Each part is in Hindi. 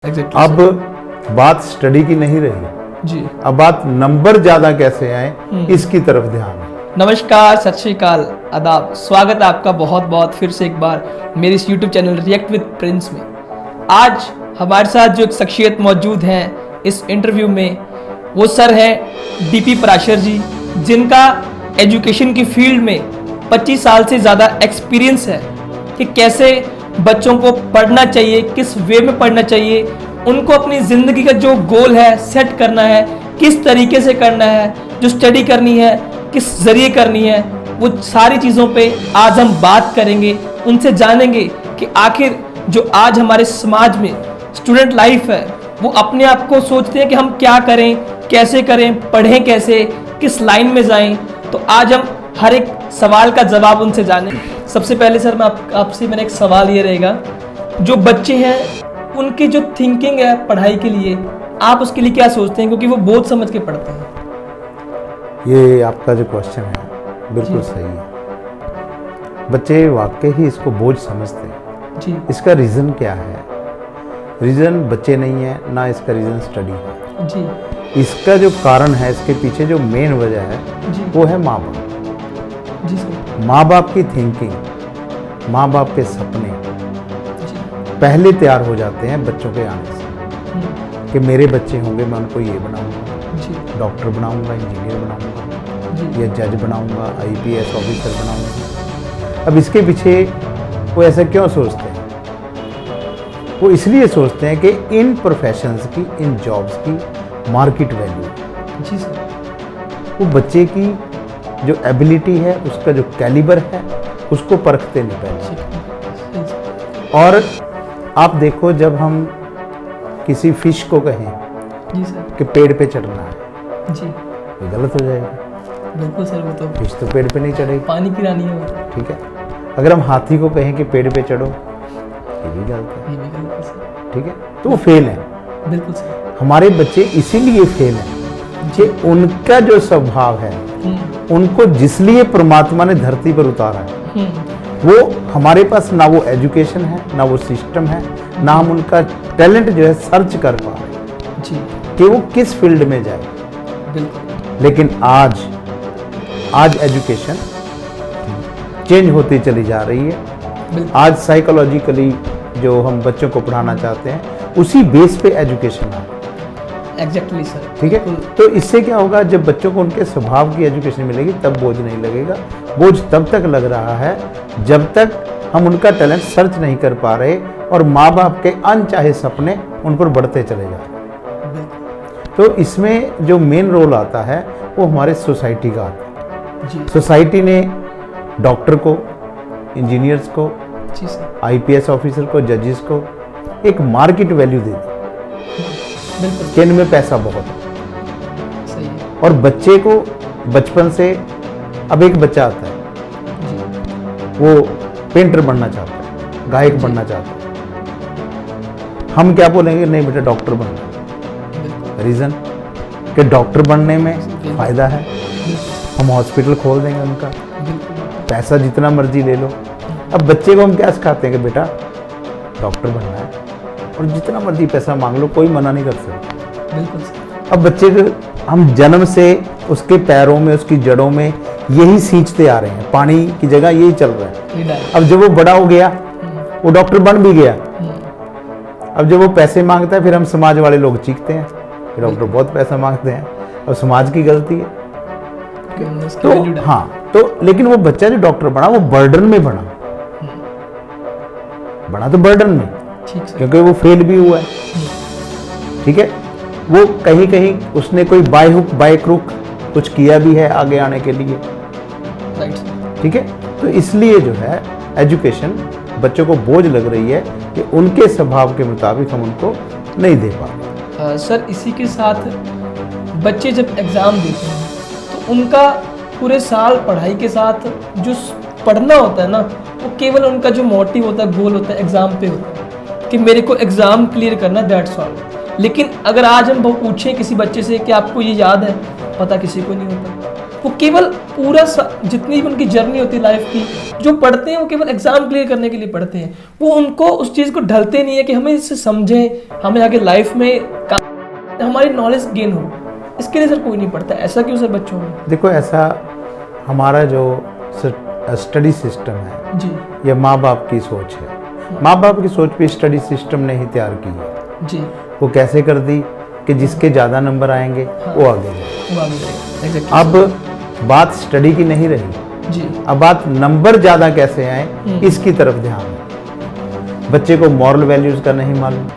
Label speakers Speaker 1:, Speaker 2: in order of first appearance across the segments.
Speaker 1: Exactly,
Speaker 2: अब बात स्टडी की नहीं रही,
Speaker 1: जी।
Speaker 2: अब बात नंबर ज्यादा कैसे आए इसकी तरफ ध्यान है।
Speaker 1: नमस्कार, सत श्री अकाल, आदाब, स्वागत है आपका बहुत बहुत फिर से एक बार मेरे इस YouTube channel react with Prince में। आज हमारे साथ जो एक शख्सियत मौजूद हैं इस इंटरव्यू में, वो सर हैं डीपी पराशर जी, जिनका एजुकेशन की फील्ड में 25 साल से ज़्यादा एक्सपीरियंस है कि कैसे बच्चों को पढ़ना चाहिए, किस वे में पढ़ना चाहिए, उनको अपनी ज़िंदगी का जो गोल है सेट करना है, किस तरीके से करना है, जो स्टडी करनी है किस ज़रिए करनी है, वो सारी चीज़ों पे आज हम बात करेंगे। उनसे जानेंगे कि आखिर जो आज हमारे समाज में स्टूडेंट लाइफ है वो अपने आप को सोचते हैं कि हम क्या करें, कैसे करें, पढ़ें कैसे, किस लाइन में जाएं। तो आज हम हर एक सवाल का जवाब उनसे जानें। सबसे पहले सर मैं आपसे मेरा एक सवाल ये रहेगा, जो बच्चे हैं उनकी जो थिंकिंग है पढ़ाई के लिए, आप उसके लिए क्या सोचते हैं, क्योंकि वो बोझ समझ के पढ़ते हैं।
Speaker 2: ये आपका जो क्वेश्चन है बिल्कुल सही है। बच्चे वाकई ही इसको बोझ समझते हैं
Speaker 1: जी।
Speaker 2: इसका रीज़न क्या है? रीज़न बच्चे नहीं है ना, इसका रीज़न स्टडी है
Speaker 1: जी
Speaker 2: इसका जो कारण है, इसके पीछे जो मेन वजह है
Speaker 1: जी
Speaker 2: वो है माँ बाप।
Speaker 1: जी सर।
Speaker 2: माँ बाप की थिंकिंग, माँ बाप के सपने
Speaker 1: जी
Speaker 2: पहले तैयार हो जाते हैं बच्चों के आने से
Speaker 1: हम्म,
Speaker 2: कि मेरे बच्चे होंगे, मैं उनको ये बनाऊंगा,
Speaker 1: जी
Speaker 2: डॉक्टर बनाऊंगा, इंजीनियर बनाऊंगा,
Speaker 1: जी
Speaker 2: या जज बनाऊंगा, आईपीएस ऑफिसर बनाऊंगा। अब इसके पीछे वो ऐसा क्यों सोचते हैं? वो इसलिए सोचते हैं कि इन प्रोफेशंस की, इन जॉब्स की मार्केट वैल्यू,
Speaker 1: जी सर।
Speaker 2: वो बच्चे की जो एबिलिटी है, उसका जो कैलिबर है, उसको परखते नहीं पहले।
Speaker 1: सही सर।
Speaker 2: और आप देखो, जब हम किसी फिश को कहें
Speaker 1: जी सर।
Speaker 2: कि पेड़ पे चढ़ना है,
Speaker 1: जी
Speaker 2: ये गलत हो जाएगा।
Speaker 1: बिल्कुल सर, वो तो
Speaker 2: फिश तो पेड़ पे नहीं चढ़ेगी,
Speaker 1: पानी की रानी है वो तो।
Speaker 2: ठीक है। अगर हम हाथी को कहें कि पेड़ पे चढ़ो, ये भी गलत है,
Speaker 1: ये भी गलत है सर।
Speaker 2: ठीक है। तो वो फेल है।
Speaker 1: बिल्कुल सर।
Speaker 2: हमारे बच्चे इसीलिए फेल हैं कि उनका जो स्वभाव है, उनको जिस लिए परमात्मा ने धरती पर उतारा है, वो हमारे पास ना वो एजुकेशन है, ना वो सिस्टम है, ना हम उनका टैलेंट जो है सर्च कर पा रहे हैं
Speaker 1: जी
Speaker 2: कि वो किस फील्ड में जाए।
Speaker 1: बिल्कुल।
Speaker 2: लेकिन आज एजुकेशन चेंज होती चली जा रही है।
Speaker 1: बिल्कुल।
Speaker 2: आज साइकोलॉजिकली जो हम बच्चों को पढ़ाना चाहते हैं, उसी बेस पे एजुकेशन है,
Speaker 1: एग्जैक्टली सर।
Speaker 2: ठीक है।
Speaker 1: बिल्कुल।
Speaker 2: तो इससे क्या होगा, जब बच्चों को उनके स्वभाव की एजुकेशन मिलेगी तब बोझ नहीं लगेगा। बोझ तब तक लग रहा है जब तक हम उनका टैलेंट सर्च नहीं कर पा रहे और माँ बाप के अनचाहे सपने उन पर बढ़ते चले जा रहे।
Speaker 1: बिल्कुल।
Speaker 2: तो इसमें जो मेन रोल आता है वो हमारे सोसाइटी का आता है।
Speaker 1: जी
Speaker 2: सोसाइटी ने डॉक्टर को, इंजीनियर्स को,
Speaker 1: जी सर।
Speaker 2: आईपीएस ऑफिसर को, जजेस को एक मार्केट वैल्यू दे दी
Speaker 1: बिल्कुल
Speaker 2: कि इनमें पैसा बहुत है।
Speaker 1: सही है।
Speaker 2: और बच्चे को बचपन से, अब एक बच्चा आता है
Speaker 1: जी
Speaker 2: वो पेंटर बनना चाहता है, गायक बनना चाहता है, हम क्या बोलेंगे? नहीं बेटा डॉक्टर बनना।
Speaker 1: बिल्कुल।
Speaker 2: रीज़न कि डॉक्टर बनने में फ़ायदा है, हम हॉस्पिटल खोल देंगे उनका,
Speaker 1: बिल्कुल।
Speaker 2: पैसा जितना मर्जी ले लो। अब बच्चे को हम क्या सिखाते हैं कि बेटा डॉक्टर बनना है और जितना मर्जी पैसा मांग लो, कोई मना नहीं कर सकता।
Speaker 1: बिल्कुल सर।
Speaker 2: अब बच्चे को हम जन्म से उसके पैरों में, उसकी जड़ों में यही सींचते आ रहे हैं, पानी की जगह यही चल रहा है।
Speaker 1: ये डाल।
Speaker 2: अब जब वो बड़ा हो गया, वो डॉक्टर बन भी गया, अब जब वो पैसे मांगता है, फिर हम समाज वाले लोग चीखते हैं कि डॉक्टर बहुत पैसा मांगते हैं। अब समाज की गलती है।
Speaker 1: उसकी
Speaker 2: तो
Speaker 1: वैल्यू डाल।
Speaker 2: हाँ, तो लेकिन वो बच्चा जो डॉक्टर बना, वो बर्डन में बना तो बर्डन में,
Speaker 1: ठीक सर।
Speaker 2: क्योंकि वो फेल भी हुआ है, ठीक है। वो कहीं कहीं उसने कोई बाय हुक बाय क्रुक कुछ किया भी है आगे आने के लिए,
Speaker 1: राइट सर।
Speaker 2: ठीक है। तो इसलिए जो है एजुकेशन बच्चों को बोझ लग रही है कि उनके स्वभाव के मुताबिक हम उनको नहीं दे पा रहे।
Speaker 1: सर इसी के साथ बच्चे जब एग्ज़ाम देते हैं तो उनका पूरे साल पढ़ाई के साथ जो पढ़ना होता है ना, वो केवल उनका जो मोटिव होता है, गोल होता है, एग्ज़ाम पे होता है कि मेरे को एग्ज़ाम क्लियर करना, दैट्स ऑल। लेकिन अगर आज हम पूछें किसी बच्चे से कि आपको ये याद है, पता किसी को नहीं होता। वो केवल पूरा जितनी भी उनकी जर्नी होती है लाइफ की, जो पढ़ते हैं वो केवल एग्जाम क्लियर करने के लिए पढ़ते हैं। वो उनको उस चीज़ को ढलते नहीं है कि हमें इससे समझें, हमें आगे लाइफ में हमारी नॉलेज गेन हो। इसके लिए सर कोई नहीं पढ़ता। ऐसा क्यों सर बच्चों में?
Speaker 2: देखो, ऐसा हमारा जो स्टडी सिस्टम है
Speaker 1: जी,
Speaker 2: ये माँ बाप की सोच है। माँ बाप की सोच पे स्टडी सिस्टम ने ही तैयार की है
Speaker 1: जी।
Speaker 2: वो कैसे कर दी कि जिसके ज़्यादा नंबर आएंगे वो आगे जाए।
Speaker 1: वो आगे जाएगा। Exactly,
Speaker 2: अब बात स्टडी की नहीं रही
Speaker 1: जी।
Speaker 2: अब बात नंबर ज़्यादा कैसे आए इसकी तरफ ध्यान है। बच्चे को मॉरल वैल्यूज़ का नहीं मालूम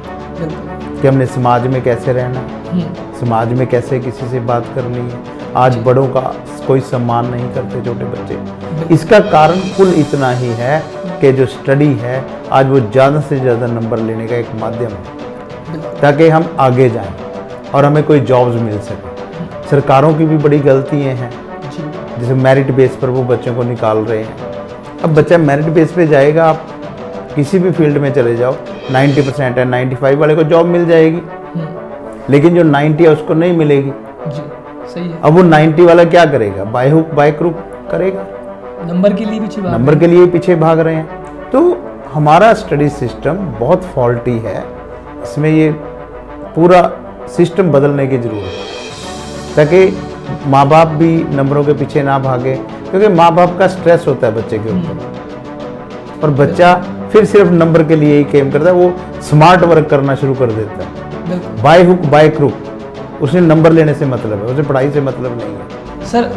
Speaker 2: कि हमने समाज में कैसे रहना है, समाज में कैसे किसी से बात करनी है। आज बड़ों का कोई सम्मान नहीं करते छोटे बच्चे। इसका कारण कुल इतना ही है कि जो स्टडी है आज वो ज़्यादा से ज़्यादा नंबर लेने का एक माध्यम है ताकि हम आगे जाएं और हमें कोई जॉब्स मिल सके। सरकारों की भी बड़ी गलतियाँ हैं, जैसे मेरिट बेस पर वो बच्चों को निकाल रहे हैं। अब बच्चा मेरिट बेस पे जाएगा, आप किसी भी फील्ड में चले जाओ, 90% है, 95 वाले को जॉब मिल जाएगी, लेकिन जो 90 है उसको नहीं मिलेगी।
Speaker 1: जी, सही है।
Speaker 2: अब वो 90 वाला क्या करेगा? बाय हुक बाय क्रुक करेगा,
Speaker 1: नंबर के लिए पीछे भाग
Speaker 2: नंबर के लिए पीछे भाग रहे हैं। तो हमारा स्टडी सिस्टम बहुत फॉल्टी है, इसमें ये पूरा सिस्टम बदलने की ज़रूरत है ताकि माँ बाप भी नंबरों के पीछे ना भागे, क्योंकि माँ बाप का स्ट्रेस होता है बच्चे के ऊपर और बच्चा फिर सिर्फ नंबर के लिए ही केम करता है। वो स्मार्ट वर्क करना शुरू कर देता है, बाय हुक बाय क्रुक। उसे नंबर लेने से मतलब है, उसे पढ़ाई से मतलब नहीं है।
Speaker 1: सर,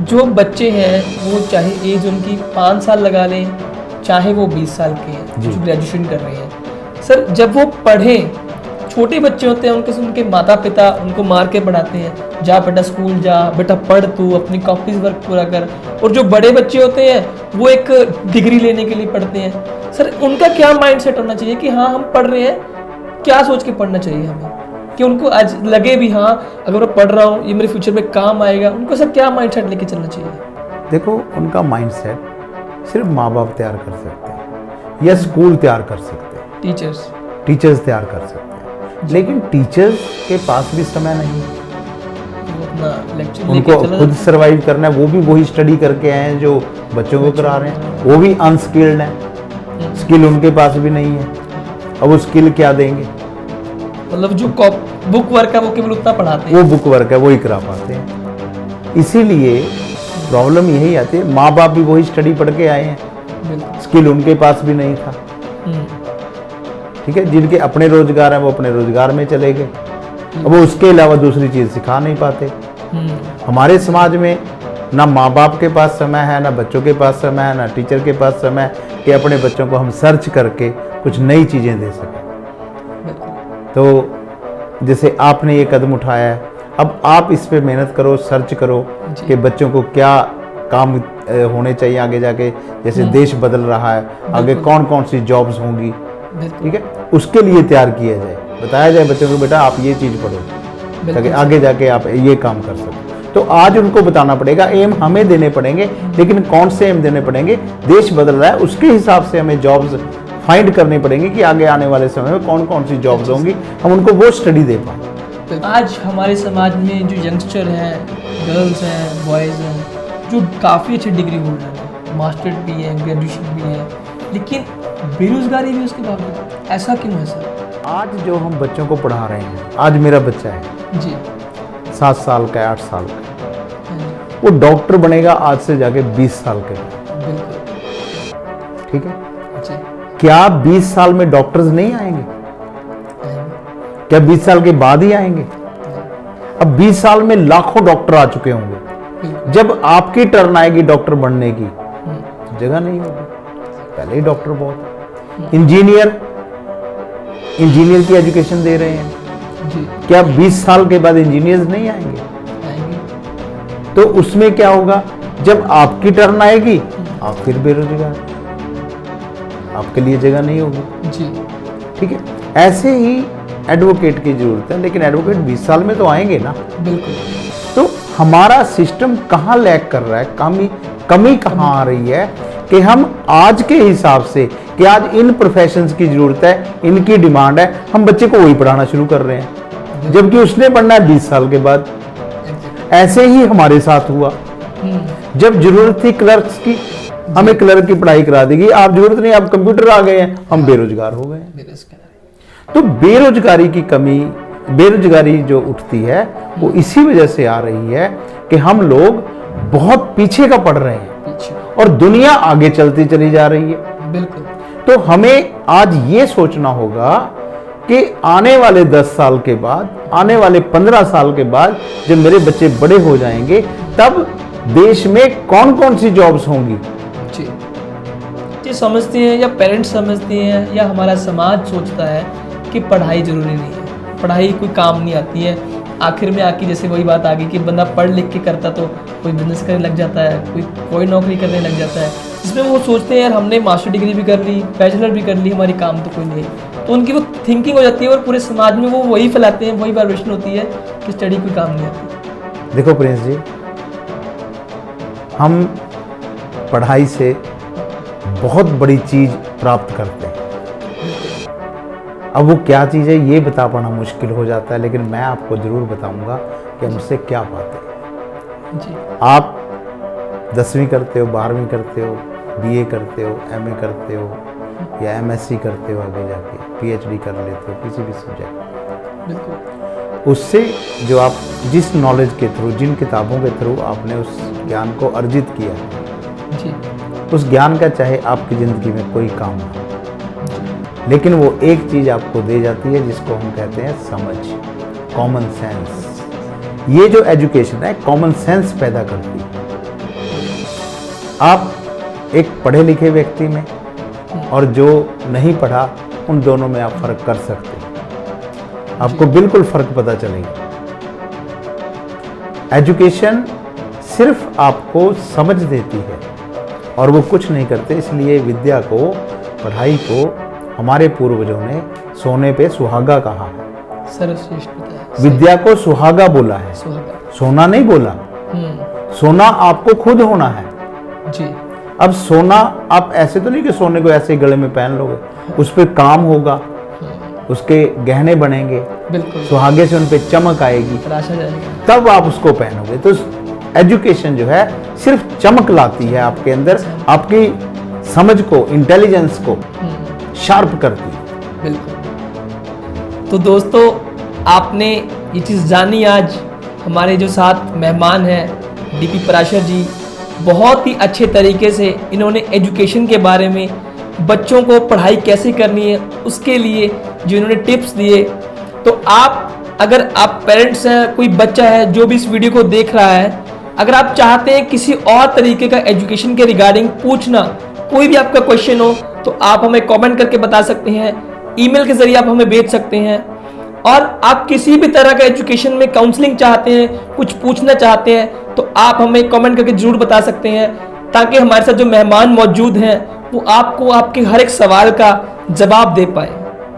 Speaker 1: जो बच्चे हैं वो चाहे एज उनकी 5 साल लगा लें, चाहे वो 20 साल के हैं जो ग्रेजुएशन कर रहे हैं, सर जब वो पढ़ें, छोटे बच्चे होते हैं उनके माता पिता उनको मार के पढ़ाते हैं, जा बेटा स्कूल जा, बेटा पढ़, तू अपनी कॉपीज वर्क पूरा कर। और जो बड़े बच्चे होते हैं वो एक डिग्री लेने के लिए पढ़ते हैं। सर उनका क्या माइंडसेट होना चाहिए कि हाँ हम पढ़ रहे हैं, क्या सोच के पढ़ना चाहिए हमें कि उनको आज लगे भी हाँ अगर मैं पढ़ रहा हूँ ये मेरे फ्यूचर में काम आएगा? उनको सर क्या माइंडसेट लेके चलना चाहिए?
Speaker 2: देखो, उनका माइंडसेट सिर्फ माँ बाप तैयार कर सकते हैं या स्कूल तैयार कर सकते हैं, टीचर्स तैयार कर सकते हैं, लेकिन टीचर्स के पास भी समय नहीं, उनको खुद सरवाइव करना है। वो भी वही स्टडी करके आए हैं जो बच्चों को करा रहे हैं, वो भी अनस्किल्ड हैं, स्किल उनके पास भी नहीं है। अब वो स्किल क्या देंगे?
Speaker 1: मतलब जो बुक वर्क है वो केवल उतना पढ़ाते हैं,
Speaker 2: वो बुक वर्क है वही करा पाते हैं। इसीलिए प्रॉब्लम यही आती है, माँ बाप भी वही स्टडी पढ़ के आए हैं, स्किल उनके पास भी नहीं था। ठीक है, जिनके अपने रोजगार हैं वो अपने रोजगार में चले गए, अब वो उसके अलावा दूसरी चीज़ सिखा नहीं पाते। हमारे समाज में ना माँ बाप के पास समय है, ना बच्चों के पास समय है, ना टीचर के पास समय है कि अपने बच्चों को हम सर्च करके कुछ नई चीज़ें दे सकें। तो जैसे आपने ये कदम उठाया है, अब आप इस पे मेहनत करो, सर्च करो कि बच्चों को क्या काम होने चाहिए आगे जाके। जैसे देश बदल रहा है, आगे कौन कौन सी जॉब्स होंगी, ठीक है, उसके लिए तैयार किया जाए, बताया जाए बच्चों को बेटा आप ये चीज़ पढ़ो ताकि आगे जाके आप ये काम कर सको। तो आज उनको बताना पड़ेगा, एम हमें देने पड़ेंगे, लेकिन कौन से एम देने पड़ेंगे? देश बदल रहा है, उसके हिसाब से हमें जॉब्स फाइंड करनी पड़ेंगी कि आगे आने वाले समय में कौन कौन सी जॉब्स होंगी, हम उनको वो स्टडी दे पाएँ।
Speaker 1: आज हमारे समाज में जो यंगस्टर हैं, गर्ल्स हैं, बॉयज़ हैं, जो काफ़ी अच्छी डिग्री होल्डर हैं, मास्टर भी हैं, ग्रेजुएशन भी है, लेकिन बेरोजगारी भी उसके बावजूद, ऐसा क्यों है सर?
Speaker 2: आज जो हम बच्चों को पढ़ा रहे हैं, आज मेरा बच्चा है
Speaker 1: जी
Speaker 2: 7 साल का, 8 साल का, वो डॉक्टर बनेगा आज से जाके 20 साल के बाद।
Speaker 1: बिल्कुल,
Speaker 2: ठीक है
Speaker 1: जी।
Speaker 2: क्या 20 साल में डॉक्टर्स नहीं आएंगे? क्या 20 साल के बाद ही आएंगे? अब 20 साल में लाखों डॉक्टर आ चुके होंगे। जब आपकी टर्न आएगी डॉक्टर बनने की, जगह नहीं होगी, पहले ही डॉक्टर बहुत। इंजीनियर की एजुकेशन दे रहे हैं
Speaker 1: जी।
Speaker 2: क्या 20 साल के बाद इंजीनियर्स नहीं आएंगे? तो उसमें क्या होगा, जब आपकी टर्न आएगी आप फिर बेरोजगार, आपके लिए जगह नहीं होगी
Speaker 1: जी।
Speaker 2: ठीक है, ऐसे ही एडवोकेट की जरूरत है, लेकिन एडवोकेट 20 साल में तो आएंगे ना।
Speaker 1: बिल्कुल।
Speaker 2: तो हमारा सिस्टम कहाँ लैग कर रहा है, कमी कहाँ आ रही है कि हम आज के हिसाब से कि आज इन प्रोफेशंस की जरूरत है, इनकी डिमांड है, हम बच्चे को वही पढ़ाना शुरू कर रहे हैं, जबकि उसने पढ़ना है 20 साल के बाद। ऐसे ही हमारे साथ हुआ। जब जरूरत थी क्लर्क्स की, हमें क्लर्क की पढ़ाई करा देगी, आप जरूरत नहीं, आप कंप्यूटर आ गए हैं, हम बेरोजगार हो गए। तो बेरोजगारी की कमी, बेरोजगारी जो उठती है वो इसी वजह से आ रही है कि हम लोग बहुत पीछे का पड़ रहे हैं और दुनिया आगे चलती चली जा रही है।
Speaker 1: बिल्कुल।
Speaker 2: तो हमें आज ये सोचना होगा कि आने वाले 10 साल के बाद, आने वाले 15 साल के बाद जब मेरे बच्चे बड़े हो जाएंगे, तब देश में कौन कौन सी जॉब्स होंगी।
Speaker 1: जी समझते हैं या पेरेंट्स समझते हैं या हमारा समाज सोचता है कि पढ़ाई ज़रूरी नहीं है, पढ़ाई कोई काम नहीं आती है। आखिर में आके जैसे वही बात आ गई कि बंदा पढ़ लिख के करता तो कोई बिजनेस करने लग जाता है, कोई नौकरी करने लग जाता है, जिसमें वो सोचते हैं यार हमने मास्टर डिग्री भी कर ली, बैचलर भी कर ली, हमारी काम तो कोई नहीं है। तो उनकी वो थिंकिंग हो जाती है और पूरे समाज में वो वही फैलाते हैं, वही वाइब्रेशन होती है कि स्टडी कोई काम नहीं आती।
Speaker 2: देखो प्रिंस जी, हम पढ़ाई से बहुत बड़ी चीज प्राप्त करते हैं। अब वो क्या चीज़ है ये बता पाना मुश्किल हो जाता है, लेकिन मैं आपको जरूर बताऊंगा कि हम उससे क्या पाते हैं।
Speaker 1: जी।
Speaker 2: आप 10वीं करते हो, 12वीं करते हो, BA करते हो, MA करते हो या MSc करते हो, आगे जाके PhD कर लेते हो किसी भी सब्जेक्ट।
Speaker 1: बिल्कुल।
Speaker 2: उससे जो आप जिस नॉलेज के थ्रू, जिन किताबों के थ्रू आपने उस ज्ञान को अर्जित किया,
Speaker 1: जी।
Speaker 2: उस ज्ञान का चाहे आपकी ज़िंदगी में कोई काम ना हो, लेकिन वो एक चीज़ आपको दे जाती है जिसको हम कहते हैं समझ, कॉमन सेंस। ये जो एजुकेशन है कॉमन सेंस पैदा करती है। आप एक पढ़े लिखे व्यक्ति में और जो नहीं पढ़ा, उन दोनों में आप फर्क कर सकते हैं, आपको बिल्कुल फर्क पता चलेगा। एजुकेशन सिर्फ आपको समझ देती है और वो कुछ नहीं करते। इसलिए विद्या को, पढ़ाई को हमारे पूर्वजों ने सोने पे सुहागा कहा है,
Speaker 1: सर्वश्रेष्ठ बताया।
Speaker 2: विद्या को सुहागा बोला है, सोना नहीं बोला। सोना आपको खुद होना है।
Speaker 1: जी।
Speaker 2: अब सोना आप ऐसे तो नहीं कि सोने को ऐसे ही गले में पहन लोगे, उस पर काम होगा, उसके गहने बनेंगे,
Speaker 1: बिल्कुल,
Speaker 2: सुहागे से उन पे चमक आएगी,
Speaker 1: तराशा जाएगा,
Speaker 2: तब आप उसको पहनोगे। तो एजुकेशन जो है सिर्फ चमक लाती है आपके अंदर, आपकी समझ को, इंटेलिजेंस को शार्प करती है।
Speaker 1: बिल्कुल। तो दोस्तों, आपने ये चीज़ जानी। आज हमारे जो साथ मेहमान हैं DP पराशर जी, बहुत ही अच्छे तरीके से इन्होंने एजुकेशन के बारे में, बच्चों को पढ़ाई कैसे करनी है उसके लिए जो इन्होंने टिप्स दिए। तो आप, अगर आप पेरेंट्स हैं, कोई बच्चा है जो भी इस वीडियो को देख रहा है, अगर आप चाहते हैं किसी और तरीके का एजुकेशन के रिगार्डिंग पूछना, कोई भी आपका क्वेश्चन हो, तो आप हमें कमेंट करके बता सकते हैं, ईमेल के जरिए आप हमें भेज सकते हैं। और आप किसी भी तरह का एजुकेशन में काउंसलिंग चाहते हैं, कुछ पूछना चाहते हैं, तो आप हमें कमेंट करके जरूर बता सकते हैं, ताकि हमारे साथ जो मेहमान मौजूद हैं वो आपको आपके हर एक सवाल का जवाब दे पाए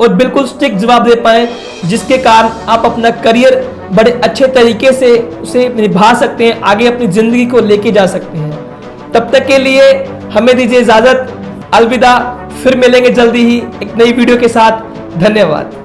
Speaker 1: और बिल्कुल स्ट्रिक्ट जवाब दे पाए, जिसके कारण आप अपना करियर बड़े अच्छे तरीके से उसे निभा सकते हैं, आगे अपनी ज़िंदगी को लेके जा सकते हैं। तब तक के लिए हमें दीजिए इजाज़त, अलविदा। फिर मिलेंगे जल्दी ही एक नई वीडियो के साथ। धन्यवाद।